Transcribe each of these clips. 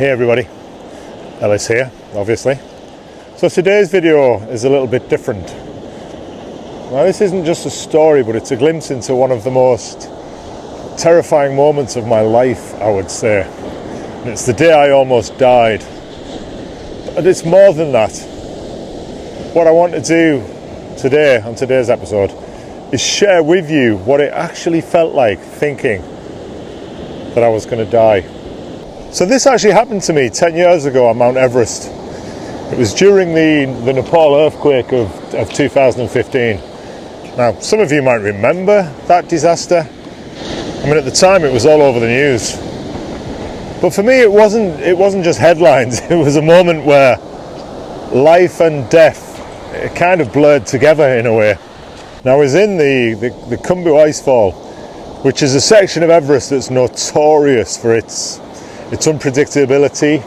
Hey everybody, Ellis here, obviously. So today's video is a little bit different. Now this isn't just a story, but it's a glimpse into one of the most terrifying moments of my life, I would say. And it's the day I almost died. But it's more than that. What I want to do today, on today's episode, is share with you what it actually felt like thinking that I was going to die. So this actually happened to me 10 years ago on Mount Everest. It was during the Nepal earthquake of 2015. Now, some of you might remember that disaster. I mean, at the time it was all over the news. But for me, it wasn't just headlines. It was a moment where life and death it kind of blurred together in a way. Now, I was in the Khumbu Icefall, which is a section of Everest that's notorious for its unpredictability,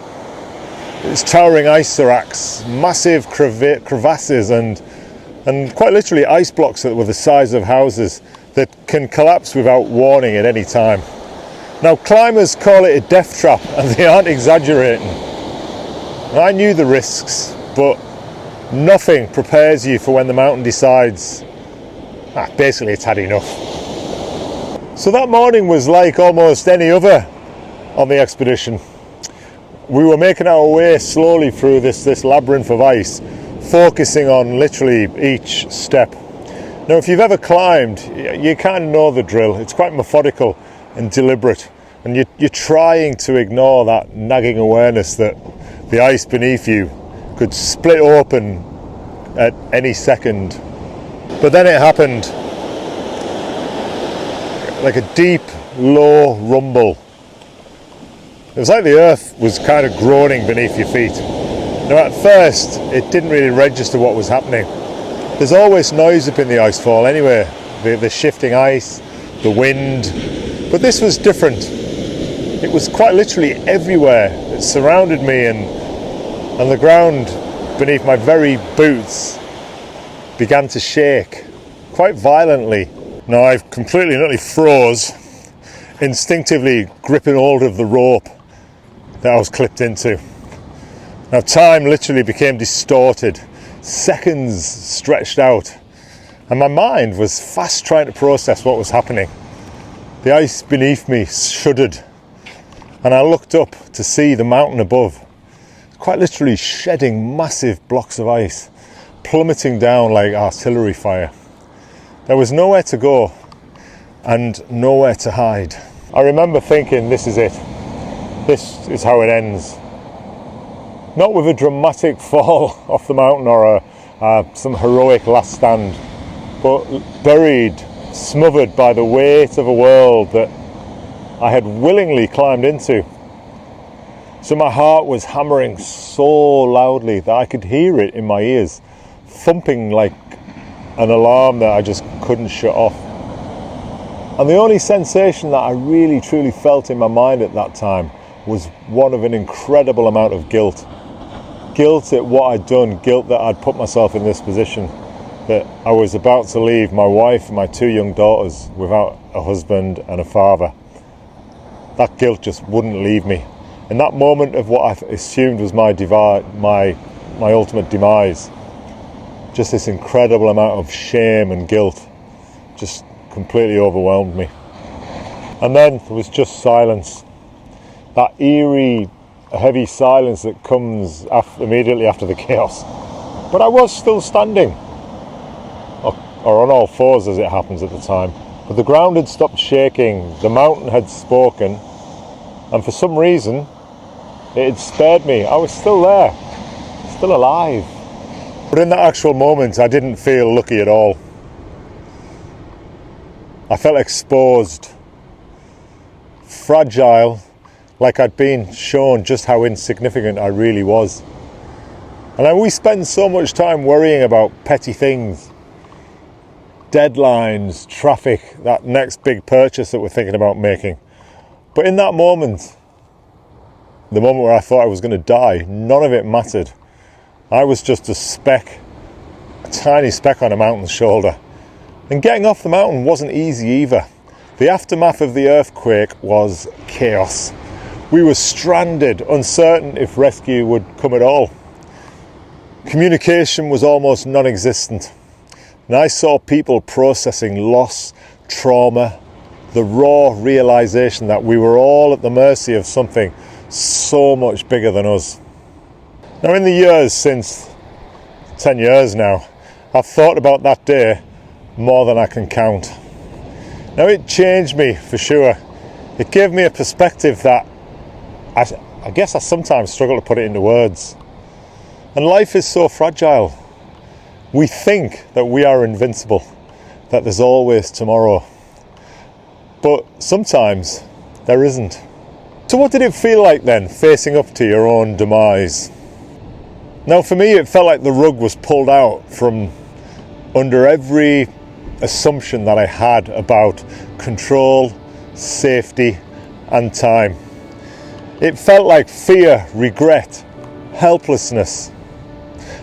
its towering ice seracs, massive crevasses and quite literally ice blocks that were the size of houses that can collapse without warning at any time. Now, climbers call it a death trap, and they aren't exaggerating. And I knew the risks, but nothing prepares you for when the mountain decides, basically it's had enough. So that morning was like almost any other on the expedition. We were making our way slowly through this labyrinth of ice, focusing on literally each step. Now, if you've ever climbed, you kind of know the drill. It's quite methodical and deliberate, and you're trying to ignore that nagging awareness that the ice beneath you could split open at any second. But then it happened, like a deep, low rumble. It was like the earth was kind of groaning beneath your feet. Now, at first, it didn't really register what was happening. There's always noise up in the icefall anyway, the shifting ice, the wind. But this was different. It was quite literally everywhere. It surrounded me, and the ground beneath my very boots began to shake quite violently. Now, I've completely and utterly froze, instinctively gripping hold of the rope that I was clipped into. Now, time literally became distorted, seconds stretched out, and my mind was fast trying to process what was happening. The ice beneath me shuddered, and I looked up to see the mountain above, quite literally shedding massive blocks of ice, plummeting down like artillery fire. There was nowhere to go and nowhere to hide. I remember thinking, this is it. This is how it ends. Not with a dramatic fall off the mountain or some heroic last stand, but buried, smothered by the weight of a world that I had willingly climbed into. So my heart was hammering so loudly that I could hear it in my ears, thumping like an alarm that I just couldn't shut off. And the only sensation that I really truly felt in my mind at that time was one of an incredible amount of guilt. Guilt at what I'd done, guilt that I'd put myself in this position, that I was about to leave my wife and my two young daughters without a husband and a father. That guilt just wouldn't leave me. In that moment of what I assumed was my ultimate demise, just this incredible amount of shame and guilt just completely overwhelmed me. And then there was just silence. That eerie, heavy silence that comes immediately after the chaos. But I was still standing, or on all fours as it happens at the time. But the ground had stopped shaking, the mountain had spoken, and for some reason, it had spared me. I was still there, still alive. But in that actual moment, I didn't feel lucky at all. I felt exposed, fragile, like I'd been shown just how insignificant I really was. And we spend so much time worrying about petty things, deadlines, traffic, that next big purchase that we're thinking about making. But in that moment, the moment where I thought I was going to die, none of it mattered. I was just a speck, a tiny speck on a mountain's shoulder. And getting off the mountain wasn't easy either. The aftermath of the earthquake was chaos. We were stranded, uncertain if rescue would come at all. Communication was almost non-existent. And I saw people processing loss, trauma, the raw realization that we were all at the mercy of something so much bigger than us. Now, in the years since, 10 years now, I've thought about that day more than I can count. Now, it changed me for sure. It gave me a perspective that I guess I sometimes struggle to put it into words. And life is so fragile. We think that we are invincible, that there's always tomorrow. But sometimes there isn't. So what did it feel like then, facing up to your own demise? Now, for me, it felt like the rug was pulled out from under every assumption that I had about control, safety, and time. It felt like fear, regret, helplessness.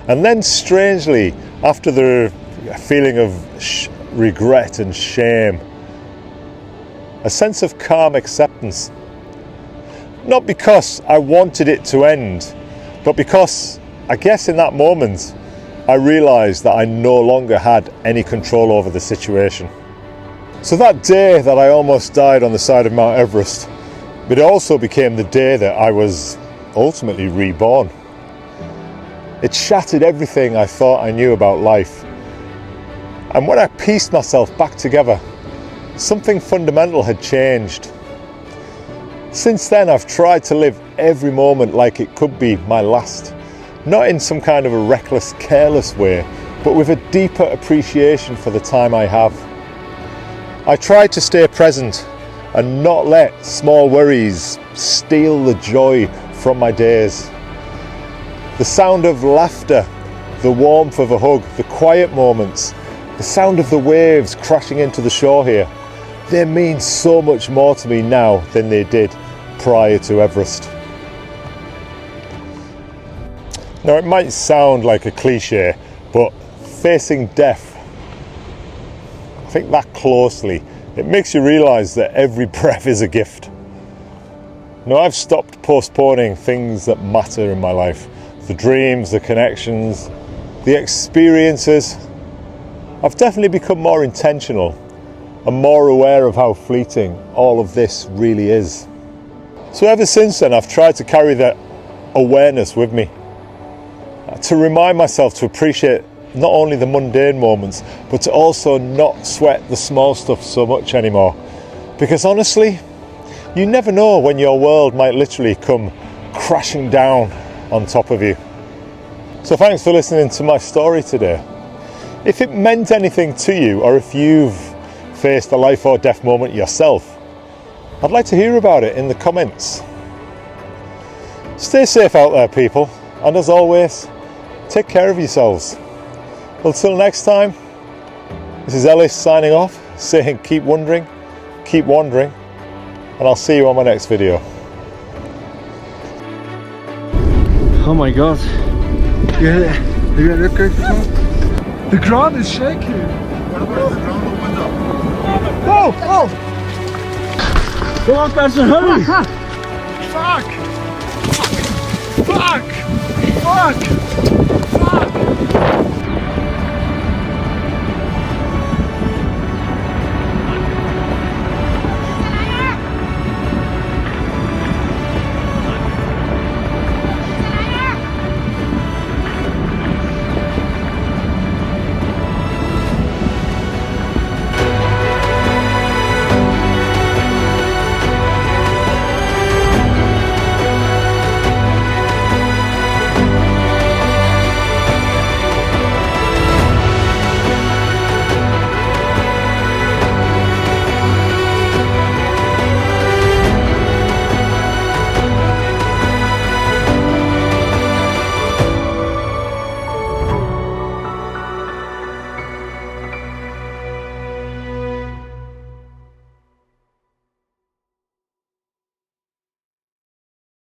And then strangely, after the feeling of regret and shame, a sense of calm acceptance. Not because I wanted it to end, but because I guess in that moment I realised that I no longer had any control over the situation. So that day that I almost died on the side of Mount Everest, it also became the day that I was ultimately reborn. It shattered everything I thought I knew about life. And when I pieced myself back together, something fundamental had changed. Since then, I've tried to live every moment like it could be my last. Not in some kind of a reckless, careless way, but with a deeper appreciation for the time I have. I try to stay present and not let small worries steal the joy from my days. The sound of laughter, the warmth of a hug, the quiet moments, the sound of the waves crashing into the shore here, they mean so much more to me now than they did prior to Everest. Now, it might sound like a cliche, but facing death, I think that closely, it makes you realise that every breath is a gift. Now, I've stopped postponing things that matter in my life. The dreams, the connections, the experiences. I've definitely become more intentional and more aware of how fleeting all of this really is. So ever since then, I've tried to carry that awareness with me, to remind myself to appreciate not only the mundane moments, but to also not sweat the small stuff so much anymore. Because honestly, you never know when your world might literally come crashing down on top of you. So thanks for listening to my story today. If it meant anything to you, or if you've faced a life or death moment yourself, I'd like to hear about it in the comments. Stay safe out there, people, and as always, take care of yourselves. Until next time, this is Ellis signing off, saying keep wondering, keep wandering, and I'll see you on my next video. Oh my god. Yeah, look at the ground is shaking. What about the ground opens up? Oh! Go on, Benson, hurry! Fuck! Fuck! Fuck!